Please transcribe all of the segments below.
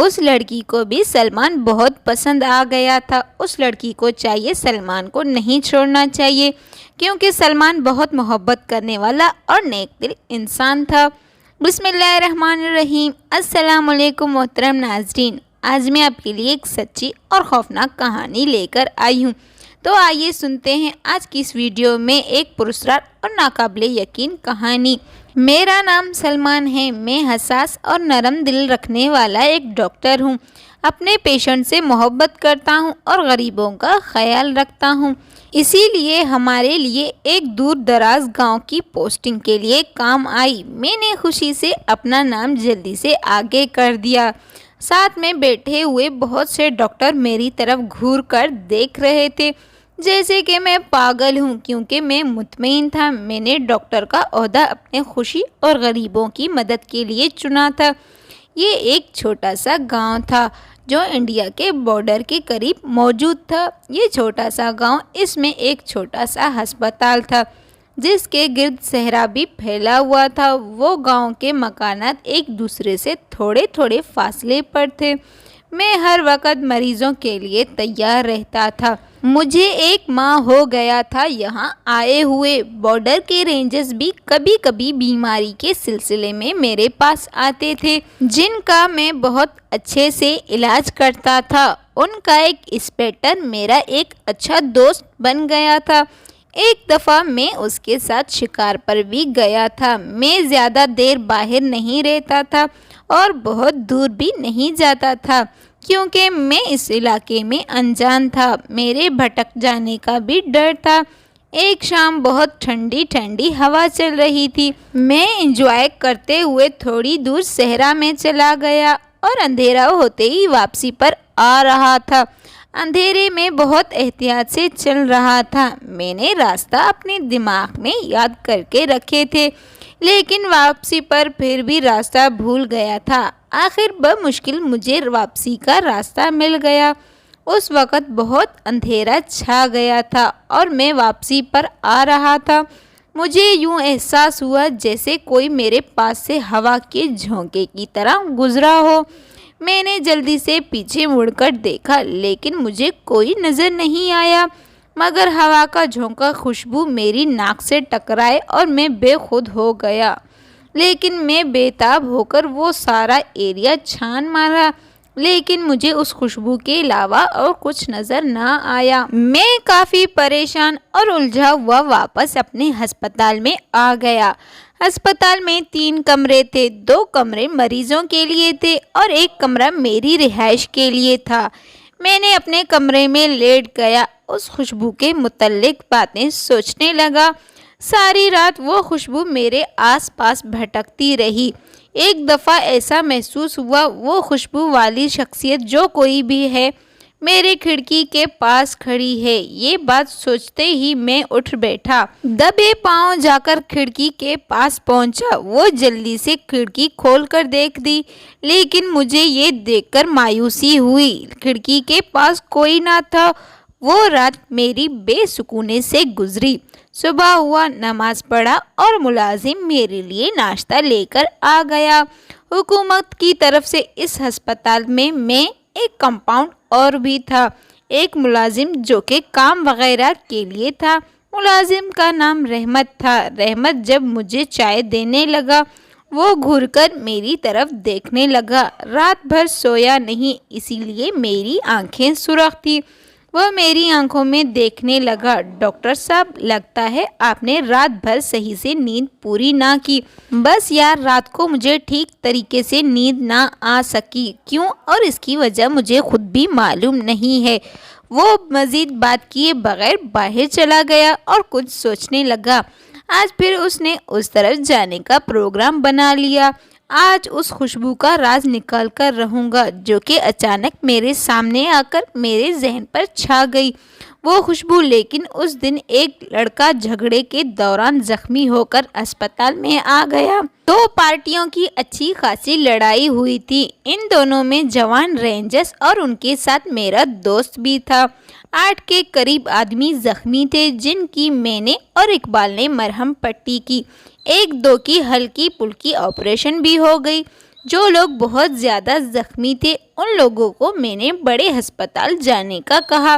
اس لڑکی کو بھی سلمان بہت پسند آ گیا تھا۔ اس لڑکی کو چاہیے سلمان کو نہیں چھوڑنا چاہیے، کیونکہ سلمان بہت محبت کرنے والا اور نیک دل انسان تھا۔ بسم اللہ الرحمن الرحیم۔ السلام علیکم محترم ناظرین، آج میں آپ کے لیے ایک سچی اور خوفناک کہانی لے کر آئی ہوں۔ تو آئیے سنتے ہیں آج کی اس ویڈیو میں ایک پراسرار اور ناقابل یقین کہانی۔ میرا نام سلمان ہے۔ میں حساس اور نرم دل رکھنے والا ایک ڈاکٹر ہوں۔ اپنے پیشنٹ سے محبت کرتا ہوں اور غریبوں کا خیال رکھتا ہوں۔ اسی لیے ہمارے لیے ایک دور دراز گاؤں کی پوسٹنگ کے لیے کام آئی۔ میں نے خوشی سے اپنا نام جلدی سے آگے کر دیا۔ ساتھ میں بیٹھے ہوئے بہت سے ڈاکٹر میری طرف گھور کر دیکھ رہے تھے، جیسے کہ میں پاگل ہوں، کیونکہ میں مطمئن تھا میں نے ڈاکٹر کا عہدہ اپنے خوشی اور غریبوں کی مدد کے لیے چنا تھا۔ یہ ایک چھوٹا سا گاؤں تھا جو انڈیا کے بارڈر کے قریب موجود تھا۔ یہ چھوٹا سا گاؤں، اس میں ایک چھوٹا سا ہسپتال تھا جس کے گرد صحرا بھی پھیلا ہوا تھا۔ وہ گاؤں کے مکانات ایک دوسرے سے تھوڑے تھوڑے فاصلے پر تھے۔ میں ہر وقت مریضوں کے لیے تیار رہتا تھا۔ مجھے 1 ماہ ہو گیا تھا یہاں آئے ہوئے۔ بارڈر کے رینجرز بھی کبھی کبھی بیماری کے سلسلے میں میرے پاس آتے تھے، جن کا میں بہت اچھے سے علاج کرتا تھا۔ ان کا ایک انسپکٹر میرا ایک اچھا دوست بن گیا تھا۔ ایک دفعہ میں اس کے ساتھ شکار پر بھی گیا تھا۔ میں زیادہ دیر باہر نہیں رہتا تھا اور بہت دور بھی نہیں جاتا تھا، کیونکہ میں اس علاقے میں انجان تھا۔ میرے بھٹک جانے کا بھی ڈر تھا۔ ایک شام بہت ٹھنڈی ٹھنڈی ہوا چل رہی تھی۔ میں انجوائے کرتے ہوئے تھوڑی دور صحرا میں چلا گیا اور اندھیرا ہوتے ہی واپسی پر آ رہا تھا۔ اندھیرے میں بہت احتیاط سے چل رہا تھا۔ میں نے راستہ اپنے دماغ میں یاد کر کے رکھے تھے، لیکن واپسی پر پھر بھی راستہ بھول گیا تھا۔ آخر بمشکل مجھے واپسی کا راستہ مل گیا۔ اس وقت بہت اندھیرا چھا گیا تھا اور میں واپسی پر آ رہا تھا۔ مجھے یوں احساس ہوا جیسے کوئی میرے پاس سے ہوا کے جھونکے کی طرح گزرا ہو۔ میں نے جلدی سے پیچھے مڑ کر دیکھا، لیکن مجھے کوئی نظر نہیں آیا، مگر ہوا کا جھونکا خوشبو میری ناک سے ٹکرائے اور میں بے خود ہو گیا۔ لیکن میں بے تاب ہو کر وہ سارا ایریا چھان مارا، لیکن مجھے اس خوشبو کے علاوہ اور کچھ نظر نہ آیا۔ میں کافی پریشان اور الجھا ہوا واپس اپنے ہسپتال میں آ گیا۔ ہسپتال میں 3 کمرے تھے۔ 2 کمرے مریضوں کے لیے تھے اور ایک کمرہ میری رہائش کے لیے تھا۔ میں نے اپنے کمرے میں لیٹ گیا، اس خوشبو کے متعلق باتیں سوچنے لگا۔ ساری رات وہ خوشبو میرے آس پاس بھٹکتی رہی۔ ایک دفعہ ایسا محسوس ہوا وہ خوشبو والی شخصیت جو کوئی بھی ہے میرے کھڑکی کے پاس کھڑی ہے۔ یہ بات سوچتے ہی میں اٹھ بیٹھا۔ دبے پاؤں جا کر کھڑکی کے پاس پہنچا۔ وہ جلدی سے کھڑکی کھول کر دیکھ دی، لیکن مجھے یہ دیکھ کر مایوسی ہوئی۔ کھڑکی کے پاس کوئی نہ تھا۔ وہ رات میری بے سکونی سے گزری۔ صبح ہوا، نماز پڑھا اور ملازم میرے لیے ناشتہ لے کر آ گیا۔ حکومت کی طرف سے اس ہسپتال میں ایک کمپاؤنڈ اور بھی تھا، ایک ملازم جو کہ کام وغیرہ کے لیے تھا۔ ملازم کا نام رحمت تھا۔ رحمت جب مجھے چائے دینے لگا، وہ گھور کر میری طرف دیکھنے لگا۔ رات بھر سویا نہیں، اسی لیے میری آنکھیں سرخ تھی۔ وہ میری آنکھوں میں دیکھنے لگا۔ ڈاکٹر صاحب، لگتا ہے آپ نے رات بھر صحیح سے نیند پوری نہ کی۔ بس یار، رات کو مجھے ٹھیک طریقے سے نیند نہ آ سکی۔ کیوں اور اس کی وجہ مجھے خود بھی معلوم نہیں ہے۔ وہ مزید بات کیے بغیر باہر چلا گیا اور کچھ سوچنے لگا۔ آج پھر اس نے اس طرف جانے کا پروگرام بنا لیا۔ آج اس خوشبو کا راز نکال کر رہوں گا جو کہ اچانک میرے سامنے آ کر میرے ذہن پر چھا گئی۔ وہ خوشبو، لیکن اس دن ایک لڑکا جھگڑے کے دوران زخمی ہو کر اسپتال میں آ گیا۔ 2 پارٹیوں کی اچھی خاصی لڑائی ہوئی تھی۔ ان دونوں میں جوان رینجرز اور ان کے ساتھ میرا دوست بھی تھا۔ 8 کے قریب آدمی زخمی تھے، جن کی میں نے اور اقبال نے مرہم پٹی کی۔ 1-2 کی ہلکی پھلکی آپریشن بھی ہو گئی۔ جو لوگ بہت زیادہ زخمی تھے ان لوگوں کو میں نے بڑے ہسپتال جانے کا کہا۔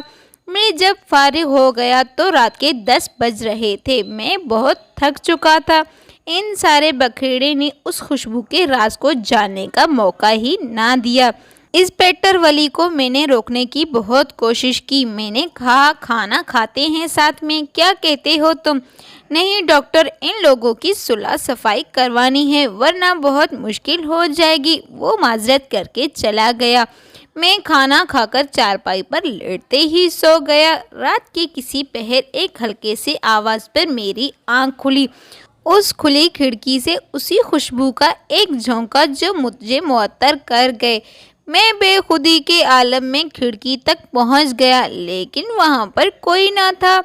میں جب فارغ ہو گیا تو رات کے 10 بج رہے تھے۔ میں بہت تھک چکا تھا۔ ان سارے بکھیڑے نے اس خوشبو کے راز کو جاننے کا موقع ہی نہ دیا۔ انسپکٹر ولی کو میں نے روکنے کی بہت کوشش کی۔ میں نے کہا کھانا کھاتے ہیں ساتھ میں، کیا کہتے ہو تم؟ نہیں ڈاکٹر، ان لوگوں کی صلاح صفائی کروانی ہے ورنہ بہت مشکل ہو جائے گی۔ وہ معذرت کر کے چلا گیا۔ میں کھانا کھا کر چارپائی پر لیٹتے ہی سو گیا۔ رات کے کسی پہر ایک ہلکے سے آواز پر میری آنکھ کھلی۔ اس کھلی کھڑکی سے اسی خوشبو کا ایک جھونکا جو مجھے معطر کر گئے۔ میں بے خودی کے عالم میں کھڑکی تک پہنچ گیا لیکن وہاں پر کوئی نہ تھا،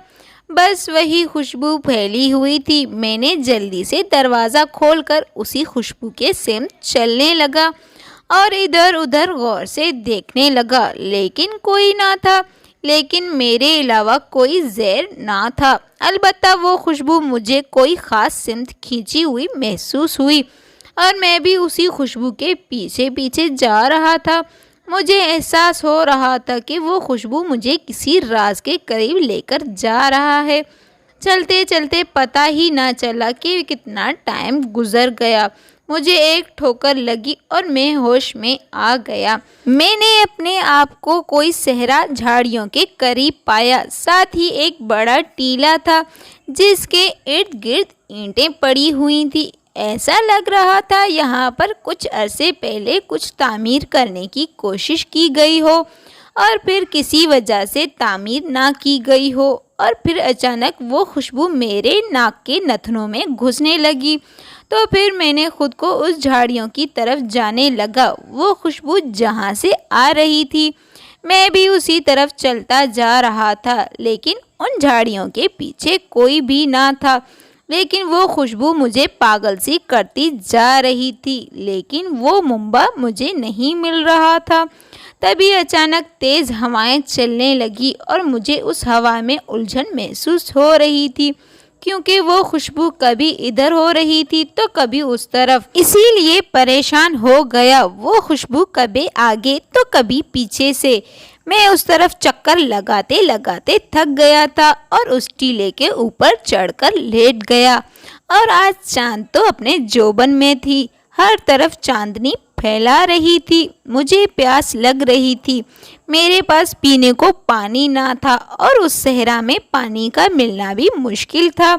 بس وہی خوشبو پھیلی ہوئی تھی۔ میں نے جلدی سے دروازہ کھول کر اسی خوشبو کے سمت چلنے لگا اور ادھر ادھر غور سے دیکھنے لگا لیکن کوئی نہ تھا، لیکن میرے علاوہ کوئی زہر نہ تھا۔ البتہ وہ خوشبو مجھے کوئی خاص سمت کھینچی ہوئی محسوس ہوئی اور میں بھی اسی خوشبو کے پیچھے پیچھے جا رہا تھا۔ مجھے احساس ہو رہا تھا کہ وہ خوشبو مجھے کسی راز کے قریب لے کر جا رہا ہے۔ چلتے چلتے پتہ ہی نہ چلا کہ کتنا ٹائم گزر گیا۔ مجھے ایک ٹھوکر لگی اور میں ہوش میں آ گیا۔ میں نے اپنے آپ کو کوئی صحرا جھاڑیوں کے قریب پایا، ساتھ ہی ایک بڑا ٹیلہ تھا جس کے ارد گرد اینٹیں پڑی ہوئی تھیں۔ ایسا لگ رہا تھا یہاں پر کچھ عرصے پہلے کچھ تعمیر کرنے کی کوشش کی گئی ہو اور پھر کسی وجہ سے تعمیر نہ کی گئی ہو، اور پھر اچانک وہ خوشبو میرے ناک کے نتنوں میں گھسنے لگی تو پھر میں نے خود کو اس جھاڑیوں کی طرف جانے لگا۔ وہ خوشبو جہاں سے آ رہی تھی میں بھی اسی طرف چلتا جا رہا تھا، لیکن ان جھاڑیوں کے پیچھے کوئی بھی نہ تھا۔ لیکن وہ خوشبو مجھے پاگل سی کرتی جا رہی تھی، لیکن وہ منبع مجھے نہیں مل رہا تھا۔ تبھی اچانک تیز ہوائیں چلنے لگی اور مجھے اس ہوا میں الجھن محسوس ہو رہی تھی، کیونکہ وہ خوشبو کبھی ادھر ہو رہی تھی تو کبھی اس طرف، اسی لیے پریشان ہو گیا۔ وہ خوشبو کبھی آگے تو کبھی پیچھے سے۔ میں اس طرف چکر لگاتے لگاتے تھک گیا تھا اور اس ٹیلے کے اوپر چڑھ کر لیٹ گیا، اور آج چاند تو اپنے جوبن میں تھی، ہر طرف چاندنی پھیلا رہی تھی۔ مجھے پیاس لگ رہی تھی، میرے پاس پینے کو پانی نہ تھا اور اس صحرا میں پانی کا ملنا بھی مشکل تھا۔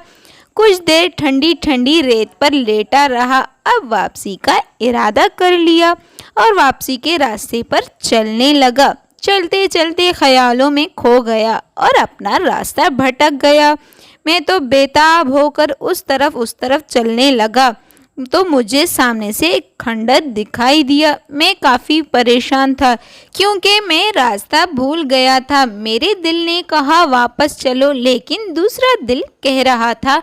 کچھ دیر ٹھنڈی ٹھنڈی ریت پر لیٹا رہا، اب واپسی کا ارادہ کر لیا اور واپسی کے راستے پر چلنے لگا۔ چلتے چلتے خیالوں میں کھو گیا اور اپنا راستہ بھٹک گیا۔ میں تو بےتاب ہو کر اس طرف چلنے لگا تو مجھے سامنے سے ایک کھنڈر دکھائی دیا۔ میں کافی پریشان تھا کیونکہ میں راستہ بھول گیا تھا۔ میرے دل نے کہا واپس چلو، لیکن دوسرا دل کہہ رہا تھا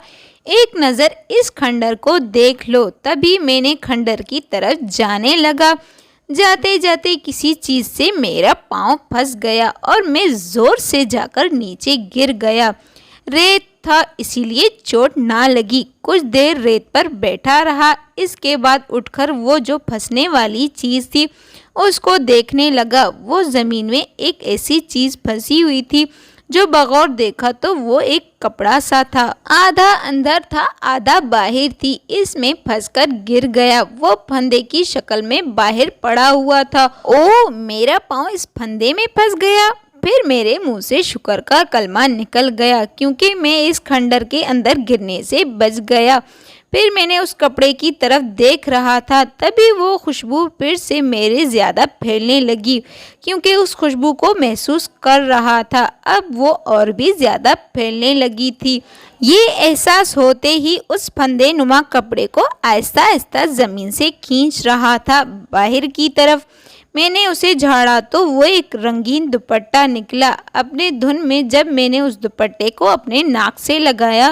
ایک نظر اس کھنڈر کو دیکھ لو۔ تبھی میں نے کھنڈر کی طرف جانے لگا۔ جاتے جاتے کسی چیز سے میرا پاؤں پھنس گیا اور میں زور سے جا کر نیچے گر گیا۔ ریت تھا اسی لیے چوٹ نہ لگی۔ کچھ دیر ریت پر بیٹھا رہا، اس کے بعد اٹھ کر وہ جو پھنسنے والی چیز تھی اس کو دیکھنے لگا۔ وہ زمین میں ایک ایسی چیز پھنسی ہوئی تھی جو بغور دیکھا تو وہ ایک کپڑا سا تھا، آدھا اندر تھا آدھا باہر تھی۔ اس میں پھنس کر گر گیا۔ وہ پھندے کی شکل میں باہر پڑا ہوا تھا۔ اوہ، میرا پاؤں اس پھندے میں پھنس گیا۔ پھر میرے منہ سے شکر کا کلمہ نکل گیا کیونکہ میں اس کھنڈر کے اندر گرنے سے بچ گیا۔ پھر میں نے اس کپڑے کی طرف دیکھ رہا تھا، تبھی وہ خوشبو پھر سے میرے زیادہ پھیلنے لگی کیونکہ اس خوشبو کو محسوس کر رہا تھا۔ اب وہ اور بھی زیادہ پھیلنے لگی تھی۔ یہ احساس ہوتے ہی اس پھندے نما کپڑے کو آہستہ آہستہ زمین سے کھینچ رہا تھا باہر کی طرف۔ میں نے اسے جھاڑا تو وہ ایک رنگین دوپٹہ نکلا۔ اپنے دھن میں جب میں نے اس دوپٹے کو اپنے ناک سے لگایا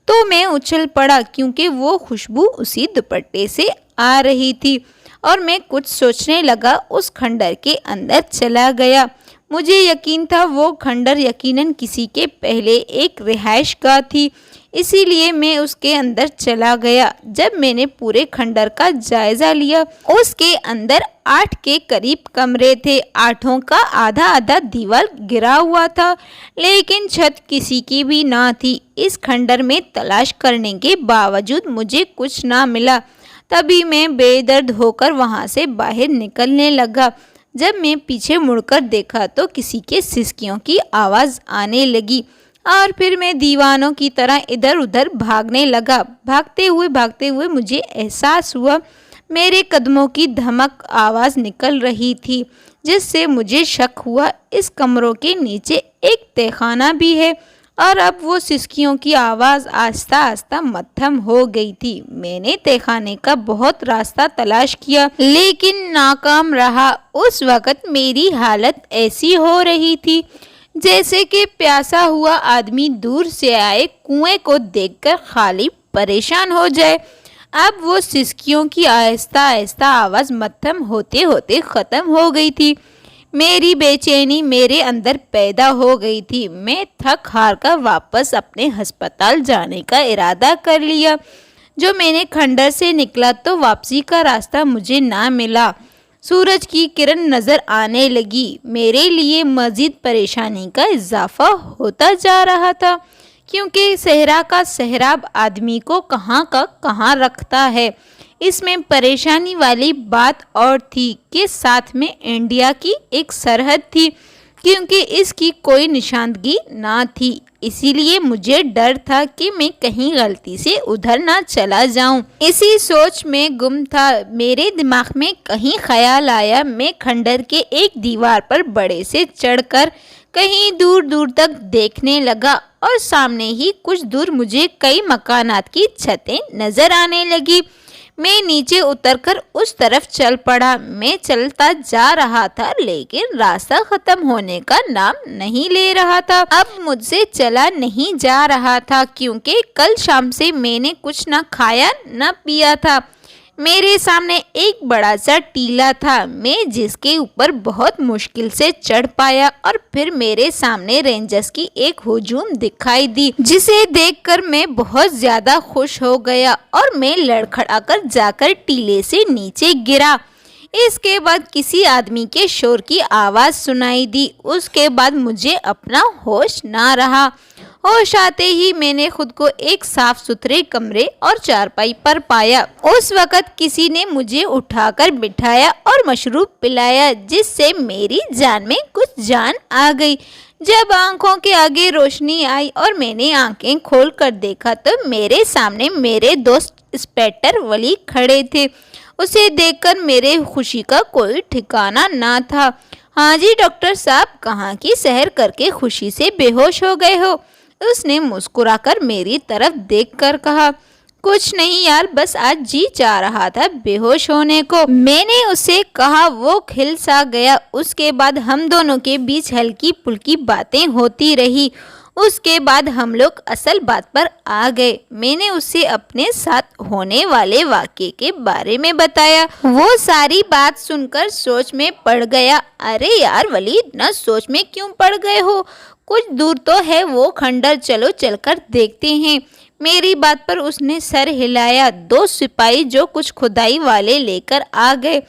تو میں اچھل پڑا کیونکہ وہ خوشبو اسی دوپٹے سے آ رہی تھی، اور میں کچھ سوچنے لگا اس کھنڈر کے اندر چلا گیا۔ مجھے یقین تھا وہ کھنڈر یقیناً کسی کے پہلے ایک رہائش گاہ تھی۔ اسی لیے میں اس کے اندر چلا گیا۔ جب میں نے پورے کھنڈر کا جائزہ لیا، اس کے اندر 8 کے قریب کمرے تھے۔ 8 کا آدھا آدھا دیوار گرا ہوا تھا، لیکن چھت کسی کی بھی نہ تھی۔ اس کھنڈر میں تلاش کرنے کے باوجود مجھے کچھ نہ ملا۔ تبھی میں بے درد ہو کر وہاں سے باہر نکلنے لگا۔ جب میں پیچھے مڑ کر دیکھا تو کسی کے سسکیوں کی آواز آنے لگی، اور پھر میں دیوانوں کی طرح ادھر ادھر بھاگنے لگا۔ بھاگتے ہوئے مجھے احساس ہوا میرے قدموں کی دھمک آواز نکل رہی تھی، جس سے مجھے شک ہوا اس کمروں کے نیچے ایک تہہ خانہ بھی ہے، اور اب وہ سسکیوں کی آواز آہستہ آہستہ مدھم ہو گئی تھی۔ میں نے تہہ خانے کا بہت راستہ تلاش کیا، لیکن ناکام رہا۔ اس وقت میری حالت ایسی ہو رہی تھی جیسے کہ پیاسا ہوا آدمی دور سے آئے کنویں کو دیکھ کر خالی پریشان ہو جائے۔ اب وہ سسکیوں کی آہستہ آہستہ آواز مدھم ہوتے ہوتے ختم ہو گئی تھی۔ میری بے چینی میرے اندر پیدا ہو گئی تھی۔ میں تھک ہار کر واپس اپنے ہسپتال جانے کا ارادہ کر لیا۔ جو میں نے کھنڈر سے نکلا تو واپسی کا راستہ مجھے نہ ملا۔ سورج کی کرن نظر آنے لگی۔ میرے لیے مزید پریشانی کا اضافہ ہوتا جا رہا تھا، کیونکہ صحرا کا سہراب آدمی کو کہاں کا کہاں رکھتا ہے۔ اس میں پریشانی والی بات اور تھی کہ ساتھ میں انڈیا کی ایک سرحد تھی، کیونکہ اس کی کوئی نشاندہی نہ تھی۔ اسی لیے مجھے ڈر تھا کہ میں کہیں غلطی سے ادھر نہ چلا جاؤں۔ اسی سوچ میں گم تھا، میرے دماغ میں کہیں خیال آیا۔ میں کھنڈر کے ایک دیوار پر بڑے سے چڑھ کر کہیں دور دور تک دیکھنے لگا، اور سامنے ہی کچھ دور مجھے کئی مکانات کی چھتیں نظر آنے لگی۔ میں نیچے اتر کر اس طرف چل پڑا۔ میں چلتا جا رہا تھا، لیکن راستہ ختم ہونے کا نام نہیں لے رہا تھا۔ اب مجھ سے چلا نہیں جا رہا تھا، کیونکہ کل شام سے میں نے کچھ نہ کھایا نہ پیا تھا۔ میرے سامنے ایک بڑا سا ٹیلا تھا، میں جس کے اوپر بہت مشکل سے چڑھ پایا، اور پھر میرے سامنے رینجرز کی ایک ہجوم دکھائی دی، جسے دیکھ کر میں بہت زیادہ خوش ہو گیا، اور میں لڑکھڑا کر جا کر ٹیلے سے نیچے گرا۔ اس کے بعد کسی آدمی کے شور کی آواز سنائی دی۔ اس کے بعد مجھے اپنا ہوش نہ رہا۔ ہوش آتے ہی میں نے خود کو ایک صاف ستھرے کمرے اور چارپائی پر پایا۔ اس وقت کسی نے مجھے اٹھا کر بٹھایا اور مشروب پلایا، جس سے میری جان میں کچھ جان آ گئی۔ جب آنکھوں کے آگے روشنی آئی اور میں نے آنکھیں کھول کر دیکھا تو میرے سامنے میرے دوست انسپکٹر ولی کھڑے تھے۔ اسے دیکھ کر میرے خوشی کا کوئی ٹھکانہ نہ تھا۔ ہاں جی ڈاکٹر صاحب، کہاں کی سحر کر کے خوشی سے بے ہوش ہو گئے ہو؟ اس نے مسکرا کر میری طرف دیکھ کر کہا۔ کچھ نہیں یار، بس آج جی چاہ رہا تھا بے ہوش ہونے کو، میں نے اسے کہا۔ وہ کھل سا گیا۔ اس کے بعد ہم دونوں کے بیچ ہلکی پھلکی باتیں ہوتی رہی۔ اس کے بعد ہم لوگ اصل بات پر آ گئے۔ میں نے اسے اپنے ساتھ ہونے والے واقعے کے بارے میں بتایا۔ وہ ساری بات سن کر سوچ میں پڑ گیا۔ ارے یار ولی، نہ سوچ میں کیوں پڑ گئے ہو؟ کچھ دور تو ہے وہ کھنڈر، چلو چل کر دیکھتے ہیں۔ میری بات پر اس نے سر ہلایا۔ 2 سپاہی جو کچھ کھدائی والے لے کر آ گئے۔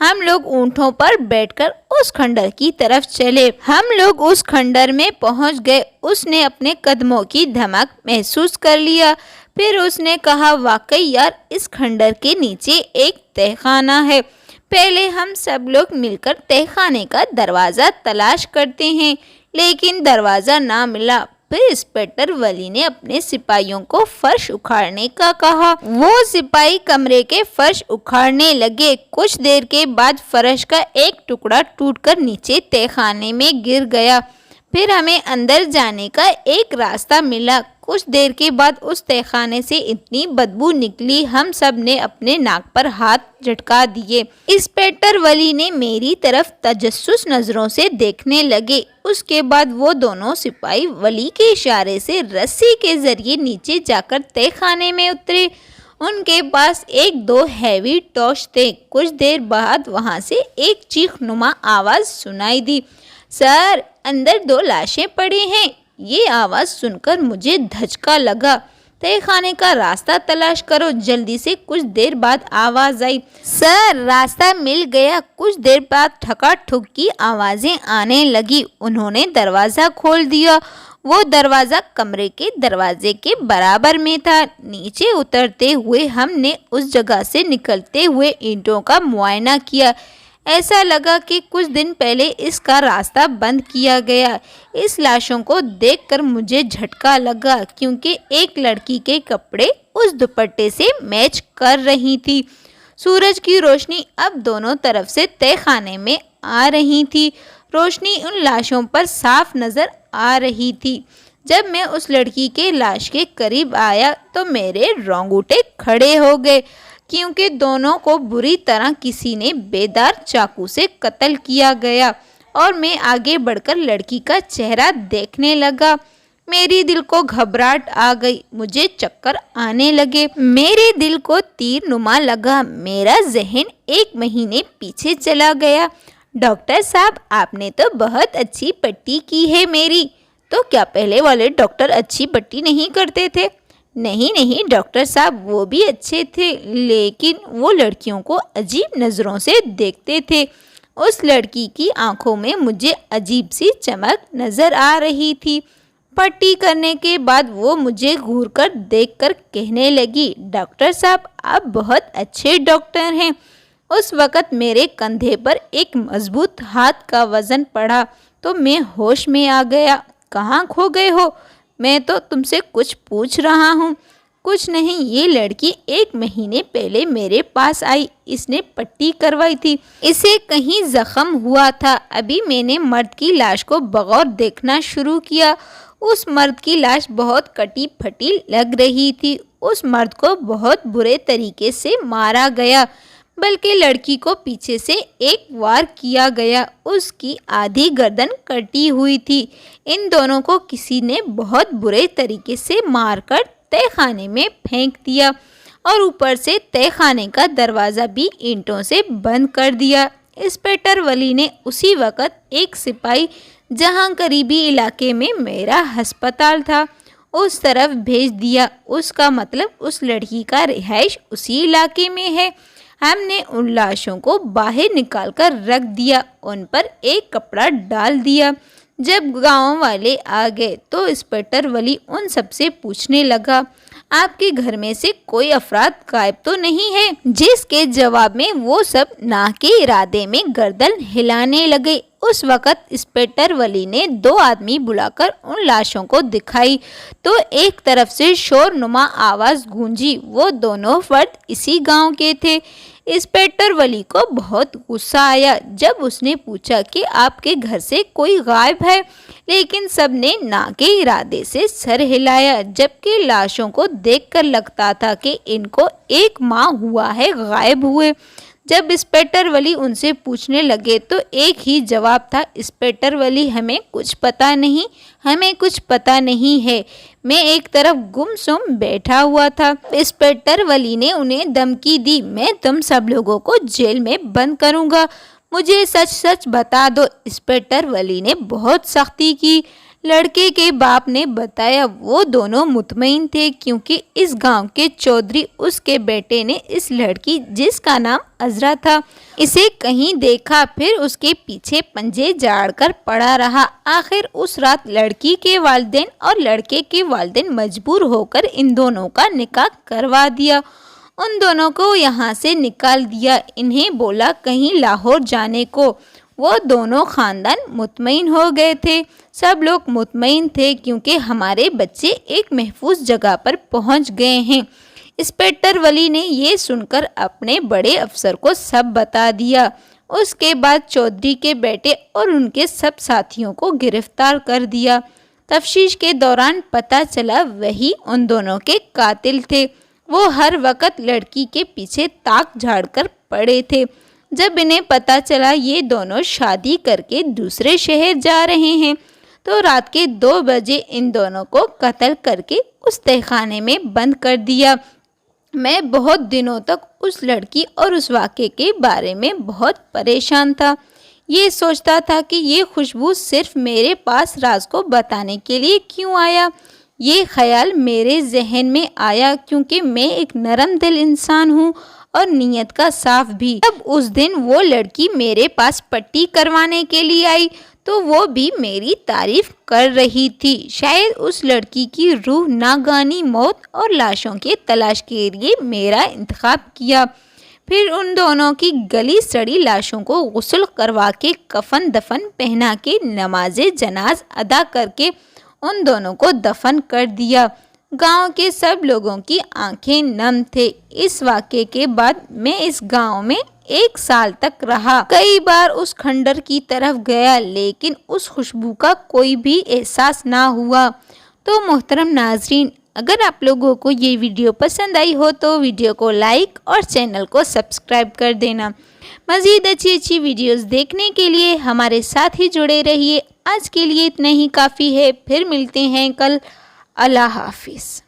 ہم لوگ اونٹوں پر بیٹھ کر اس کھنڈر کی طرف چلے۔ ہم لوگ اس کھنڈر میں پہنچ گئے۔ اس نے اپنے قدموں کی دھمک محسوس کر لیا۔ پھر اس نے کہا، واقعی یار اس کھنڈر کے نیچے ایک تہہ خانہ ہے۔ پہلے ہم سب لوگ مل کر تہہ خانے کا دروازہ تلاش کرتے ہیں، لیکن دروازہ نہ ملا۔ پھر انسپکٹر ولی نے اپنے سپاہیوں کو فرش اکھاڑنے کا کہا۔ وہ سپاہی کمرے کے فرش اکھاڑنے لگے۔ کچھ دیر کے بعد فرش کا ایک ٹکڑا ٹوٹ کر نیچے تہہ خانے میں گر گیا۔ پھر ہمیں اندر جانے کا ایک راستہ ملا۔ کچھ دیر کے بعد اس تہہ خانے سے اتنی بدبو نکلی، ہم سب نے اپنے ناک پر ہاتھ جھٹکا دیے۔ انسپکٹر ولی نے میری طرف تجسس نظروں سے دیکھنے لگے۔ اس کے بعد وہ دونوں سپاہی ولی کے اشارے سے رسی کے ذریعے نیچے جا کر تہہ خانے میں اترے۔ ان کے پاس 1-2 ہیوی ٹارچ تھے۔ کچھ دیر بعد وہاں سے ایک چیخ نما آواز سنائی دی، سر اندر 2 لاشیں پڑی ہیں۔ یہ آواز سن کر مجھے دھچکا لگا۔ تہہ خانے کا راستہ تلاش کرو جلدی سے۔ کچھ دیر بعد آواز آئی، سر راستہ مل گیا۔ کچھ دیر بعد ٹھکا ٹھک کی آوازیں آنے لگی۔ انہوں نے دروازہ کھول دیا۔ وہ دروازہ کمرے کے دروازے کے برابر میں تھا۔ نیچے اترتے ہوئے ہم نے اس جگہ سے نکلتے ہوئے اینٹوں کا معائنہ کیا۔ ایسا لگا کہ کچھ دن پہلے اس کا راستہ بند کیا گیا۔ اس لاشوں کو دیکھ کر مجھے جھٹکا لگا کیونکہ ایک لڑکی کے کپڑے اس دوپٹے سے میچ کر رہی تھی۔ سورج کی روشنی اب دونوں طرف سے تہہ خانے میں آ رہی تھی۔ روشنی ان لاشوں پر صاف نظر آ رہی تھی۔ جب میں اس لڑکی کے لاش کے قریب آیا تو میرے رونگٹے کھڑے ہو گئے کیونکہ دونوں کو بری طرح کسی نے بےدار چاقو سے قتل کیا گیا، اور میں آگے بڑھ کر لڑکی کا چہرہ دیکھنے لگا۔ میری دل کو گھبراہٹ آ گئی، مجھے چکر آنے لگے، میرے دل کو تیر نما لگا، میرا ذہن 1 مہینے پیچھے چلا گیا۔ ڈاکٹر صاحب آپ نے تو بہت اچھی پٹی کی ہے میری۔ تو کیا پہلے والے ڈاکٹر اچھی پٹی نہیں کرتے تھے؟ نہیں ڈاکٹر صاحب وہ بھی اچھے تھے، لیکن وہ لڑکیوں کو عجیب نظروں سے دیکھتے تھے۔ اس لڑکی کی آنکھوں میں مجھے عجیب سی چمک نظر آ رہی تھی۔ پٹی کرنے کے بعد وہ مجھے گھور کر دیکھ کر کہنے لگی، ڈاکٹر صاحب آپ بہت اچھے ڈاکٹر ہیں۔ اس وقت میرے کندھے پر ایک مضبوط ہاتھ کا وزن پڑا تو میں ہوش میں آ گیا۔ کہاں کھو گئے ہو؟ میں تو تم سے کچھ پوچھ رہا ہوں۔ کچھ نہیں، یہ لڑکی 1 مہینے پہلے میرے پاس آئی، اس نے پٹی کروائی تھی، اسے کہیں زخم ہوا تھا۔ ابھی میں نے مرد کی لاش کو بغور دیکھنا شروع کیا۔ اس مرد کی لاش بہت کٹی پھٹی لگ رہی تھی۔ اس مرد کو بہت برے طریقے سے مارا گیا، بلکہ لڑکی کو پیچھے سے ایک وار کیا گیا، اس کی آدھی گردن کٹی ہوئی تھی۔ ان دونوں کو کسی نے بہت برے طریقے سے مار کر تہہ خانے میں پھینک دیا، اور اوپر سے تہہ خانے کا دروازہ بھی اینٹوں سے بند کر دیا۔ انسپکٹر ولی نے اسی وقت ایک سپاہی، جہاں قریبی علاقے میں میرا ہسپتال تھا، اس طرف بھیج دیا۔ اس کا مطلب اس لڑکی کا رہائش اسی علاقے میں ہے۔ ہم نے ان لاشوں کو باہر نکال کر رکھ دیا، ان پر ایک کپڑا ڈال دیا۔ جب گاؤں والے آ گئے تو انسپکٹر ولی ان سب سے پوچھنے لگا، آپ کے گھر میں سے کوئی افراد غائب تو نہیں ہے؟ جس کے جواب میں وہ سب نہ کے ارادے میں گردن ہلانے لگے۔ اس وقت انسپکٹر ولی نے 2 آدمی بلا کر ان لاشوں کو دکھائی تو ایک طرف سے شور نما آواز گونجی۔ وہ دونوں فرد اسی گاؤں کے تھے۔ انسپکٹر ولی کو بہت غصہ آیا جب اس نے پوچھا کہ آپ کے گھر سے کوئی غائب ہے، لیکن سب نے نہ کے ارادے سے سر ہلایا، جبکہ لاشوں کو دیکھ کر لگتا تھا کہ ان کو 1 ماہ ہوا ہے غائب ہوئے۔ جب انسپکٹر ولی ان سے پوچھنے لگے تو ایک ہی جواب تھا، انسپکٹر ولی ہمیں کچھ پتہ نہیں ہے۔ میں ایک طرف گم سم بیٹھا ہوا تھا۔ انسپکٹر ولی نے انہیں دھمکی دی، میں تم سب لوگوں کو جیل میں بند کروں گا، مجھے سچ بتا دو۔ انسپکٹر ولی نے بہت سختی کی۔ لڑکے کے باپ نے بتایا وہ دونوں مطمئن تھے کیونکہ اس گاؤں کے چودھری اس کے بیٹے نے اس لڑکی جس کا نام عذرا تھا اسے کہیں دیکھا، پھر اس کے پیچھے پنجے جاڑ کر پڑا رہا۔ آخر اس رات لڑکی کے والدین اور لڑکے کے والدین مجبور ہو کر ان دونوں کا نکاح کروا دیا۔ ان دونوں کو یہاں سے نکال دیا، انہیں بولا کہیں لاہور جانے کو۔ وہ دونوں خاندان مطمئن ہو گئے تھے۔ سب لوگ مطمئن تھے کیونکہ ہمارے بچے ایک محفوظ جگہ پر پہنچ گئے ہیں۔ انسپکٹر ولی نے یہ سن کر اپنے بڑے افسر کو سب بتا دیا۔ اس کے بعد چودھری کے بیٹے اور ان کے سب ساتھیوں کو گرفتار کر دیا۔ تفتیش کے دوران پتہ چلا وہی ان دونوں کے قاتل تھے۔ وہ ہر وقت لڑکی کے پیچھے تاک جھاڑ کر پڑے تھے۔ جب انہیں پتہ چلا یہ دونوں شادی کر کے دوسرے شہر جا رہے ہیں تو رات کے 2 بجے ان دونوں کو قتل کر کے اس تہہ خانے میں بند کر دیا۔ میں بہت دنوں تک اس لڑکی اور اس واقعے کے بارے میں بہت پریشان تھا۔ یہ سوچتا تھا کہ یہ خوشبو صرف میرے پاس راز کو بتانے کے لیے کیوں آیا۔ یہ خیال میرے ذہن میں آیا کیونکہ میں ایک نرم دل انسان ہوں اور نیت کا صاف بھی۔ جب اس دن وہ لڑکی میرے پاس پٹی کروانے کے لیے آئی تو وہ بھی میری تعریف کر رہی تھی۔ شاید اس لڑکی کی روح ناگہانی موت اور لاشوں کی تلاش کے لیے میرا انتخاب کیا۔ پھر ان دونوں کی گلی سڑی لاشوں کو غسل کروا کے کفن دفن پہنا کے نماز جناز ادا کر کے ان دونوں کو دفن کر دیا۔ گاؤں کے سب لوگوں کی آنکھیں نم تھے۔ اس واقعے کے بعد میں اس گاؤں میں 1 سال تک رہا۔ کئی بار اس کھنڈر کی طرف گیا لیکن اس خوشبو کا کوئی بھی احساس نہ ہوا۔ تو محترم ناظرین، اگر آپ لوگوں کو یہ ویڈیو پسند آئی ہو تو ویڈیو کو لائک اور چینل کو سبسکرائب کر دینا۔ مزید اچھی ویڈیوز دیکھنے کے لیے ہمارے ساتھ ہی جڑے رہیے۔ آج کے لیے اتنا ہی کافی ہے، پھر ملتے ہیں کل۔ اللہ حافظ۔